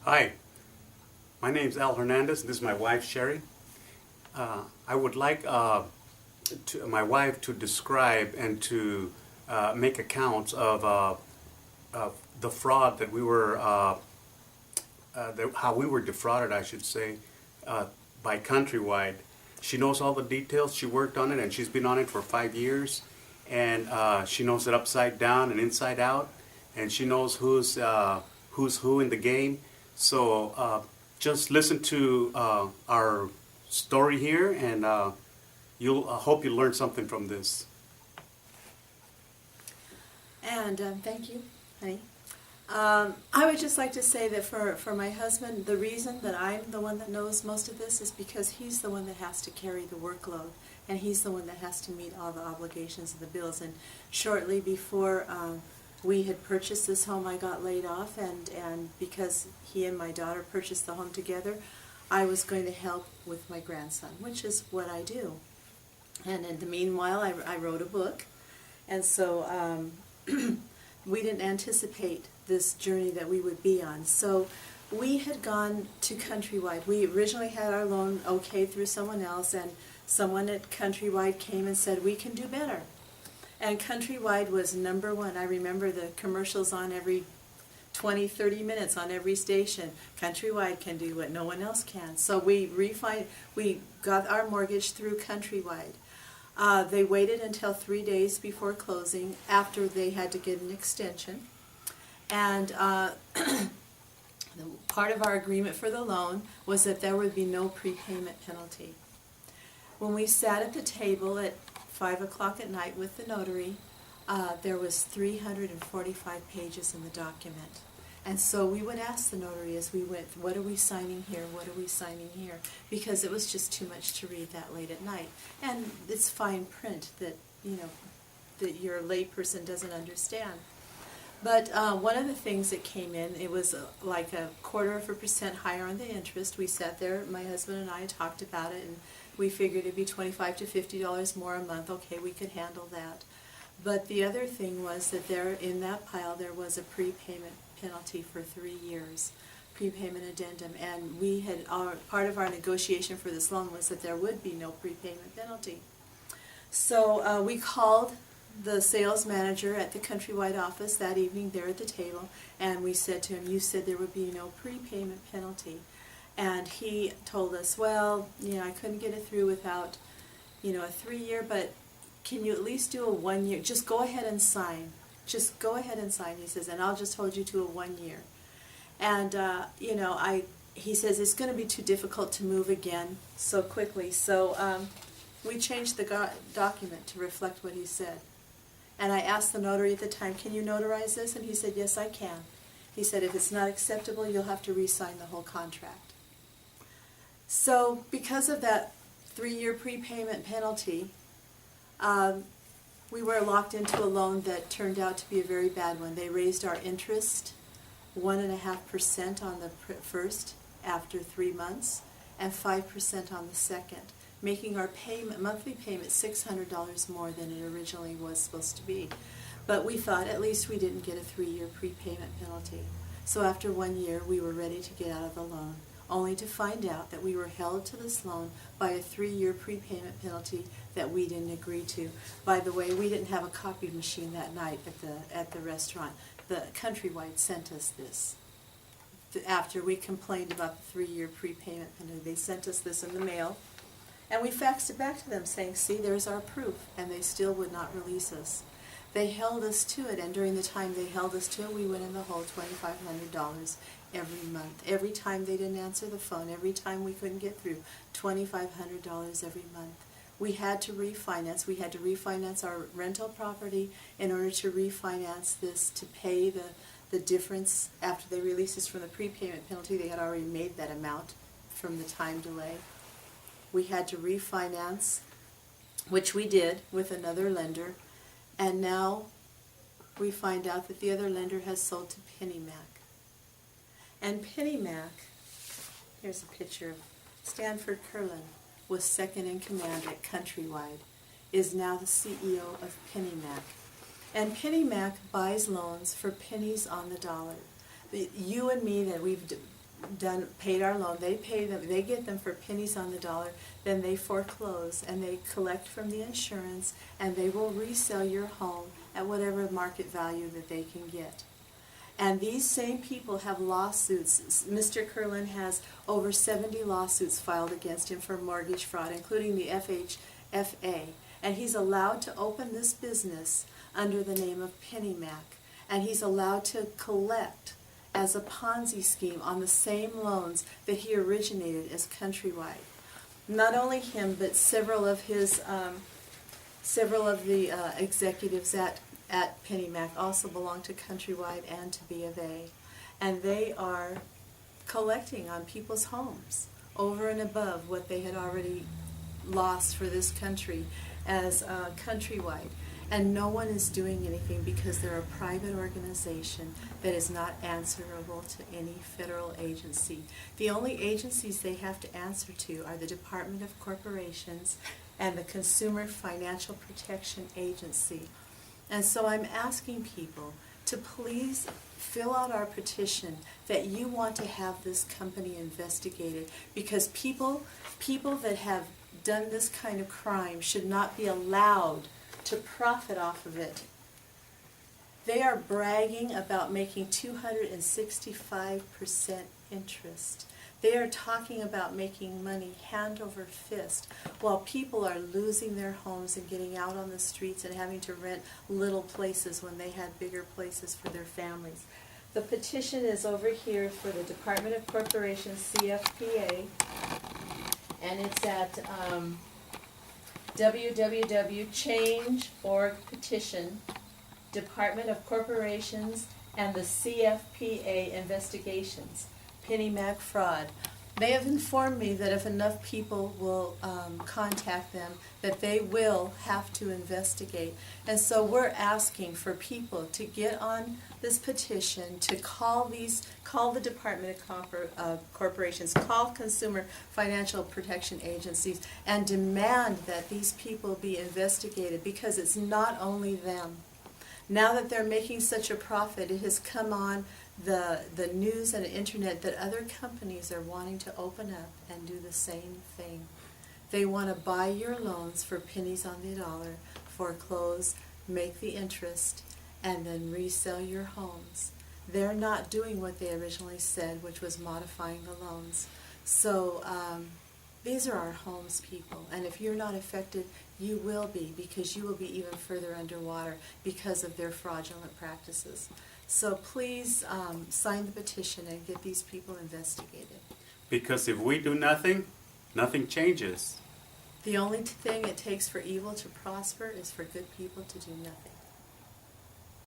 Hi, my name's Al Hernandez, and this is my wife, Sherry. I would like my wife to describe and to make accounts of the fraud that we were, how we were defrauded, I should say, by Countrywide. She knows all the details. She worked on it, and she's been on it for 5 years. And she knows it upside down and inside out, and she knows who's who in the game. So just listen to our story here, and you'll hope you learn something from this. And thank you, honey. I would just like to say that for my husband, the reason that I'm the one that knows most of this is because he's the one that has to carry the workload, and he's the one that has to meet all the obligations of the bills. And shortly before we had purchased this home, I got laid off, and because he and my daughter purchased the home together, I was going to help with my grandson, which is what I do. And in the meanwhile, I wrote a book, and so we didn't anticipate this journey that we would be on. So we had gone to Countrywide. We originally had our loan okayed through someone else, and someone at Countrywide came and said, we can do better. And Countrywide was number one. I remember the commercials on every 20, 30 minutes on every station. Countrywide can do what no one else can. So we got our mortgage through Countrywide. They waited until 3 days before closing, after they had to get an extension. And part of our agreement for the loan was that there would be no prepayment penalty. When we sat at the table at 5 o'clock at night with the notary, there was 345 pages in the document. And so we would ask the notary as we went, what are we signing here, what are we signing here? Because it was just too much to read that late at night. And it's fine print that, that your layperson doesn't understand. But one of the things that came in, it was like 0.25% higher on the interest. We sat there, my husband and I talked about it, and we figured it'd be $25 to $50 more a month. Okay, we could handle that. But the other thing was that there, in that pile, there was a prepayment penalty for 3 years, prepayment addendum, and we had part of our negotiation for this loan was that there would be no prepayment penalty. So we called the sales manager at the Countrywide office that evening there at the table, and we said to him, you said there would be no prepayment penalty. And he told us, well, I couldn't get it through without, a 3-year, but can you at least do a 1 year? Just go ahead and sign. Just go ahead and sign, he says, and I'll just hold you to a 1 year. And, he says it's going to be too difficult to move again so quickly. So we changed the document to reflect what he said. And I asked the notary at the time, can you notarize this? And he said, yes, I can. He said, if it's not acceptable, you'll have to re-sign the whole contract. So because of that 3-year prepayment penalty, we were locked into a loan that turned out to be a very bad one. They raised our interest 1.5% on the first after 3 months, and 5% on the second, making our monthly payment $600 more than it originally was supposed to be. But we thought at least we didn't get a 3-year prepayment penalty. So after 1 year, we were ready to get out of the loan, only to find out that we were held to this loan by a 3-year prepayment penalty that we didn't agree to. By the way, we didn't have a copy machine that night at the restaurant. The Countrywide sent us this. After we complained about the 3-year prepayment penalty, they sent us this in the mail, and we faxed it back to them saying, see, there's our proof, and they still would not release us. They held us to it, and during the time they held us to it, we went in the hole $2,500 every month. Every time they didn't answer the phone, every time we couldn't get through, $2,500 every month. We had to refinance. We had to refinance our rental property in order to refinance this, to pay the difference after they released us from the prepayment penalty. They had already made that amount from the time delay. We had to refinance, which we did with another lender, and now we find out that the other lender has sold to PennyMac. And PennyMac, here's a picture of Stanford Curlin, was second in command at Countrywide, is now the CEO of PennyMac. And PennyMac buys loans for pennies on the dollar. You and me, that paid our loan. They pay them. They get them for pennies on the dollar. Then they foreclose and they collect from the insurance, and they will resell your home at whatever market value that they can get. And these same people have lawsuits. Mr. Curlin has over 70 lawsuits filed against him for mortgage fraud, including the FHFA. And he's allowed to open this business under the name of PennyMac. And he's allowed to collect as a Ponzi scheme on the same loans that he originated as Countrywide. Not only him, but several of the executives at PennyMac also belong to Countrywide and to B of A. And they are collecting on people's homes over and above what they had already lost for this country as Countrywide. And no one is doing anything because they're a private organization that is not answerable to any federal agency. The only agencies they have to answer to are the Department of Corporations and the Consumer Financial Protection Agency. And so I'm asking people to please fill out our petition that you want to have this company investigated, because people that have done this kind of crime should not be allowed to profit off of it. They are bragging about making 265% interest. They are talking about making money hand over fist while people are losing their homes and getting out on the streets and having to rent little places when they had bigger places for their families. The petition is over here for the Department of Corporations, CFPA, and it's at www.change.org petition, Department of Corporations and the CFPA investigations, PennyMac fraud. They have informed me that if enough people will contact them, that they will have to investigate. And so we're asking for people to get on this petition, to call the Department of Corporations, call Consumer Financial Protection Agencies, and demand that these people be investigated, because it's not only them. Now that they're making such a profit, it has come on the news and the internet that other companies are wanting to open up and do the same thing. They want to buy your loans for pennies on the dollar, foreclose, make the interest, and then resell your homes. They're not doing what they originally said, which was modifying the loans. So these are our homes, people, and if you're not affected, you will be, because you will be even further underwater because of their fraudulent practices. So please sign the petition and get these people investigated. Because if we do nothing, nothing changes. The only thing it takes for evil to prosper is for good people to do nothing.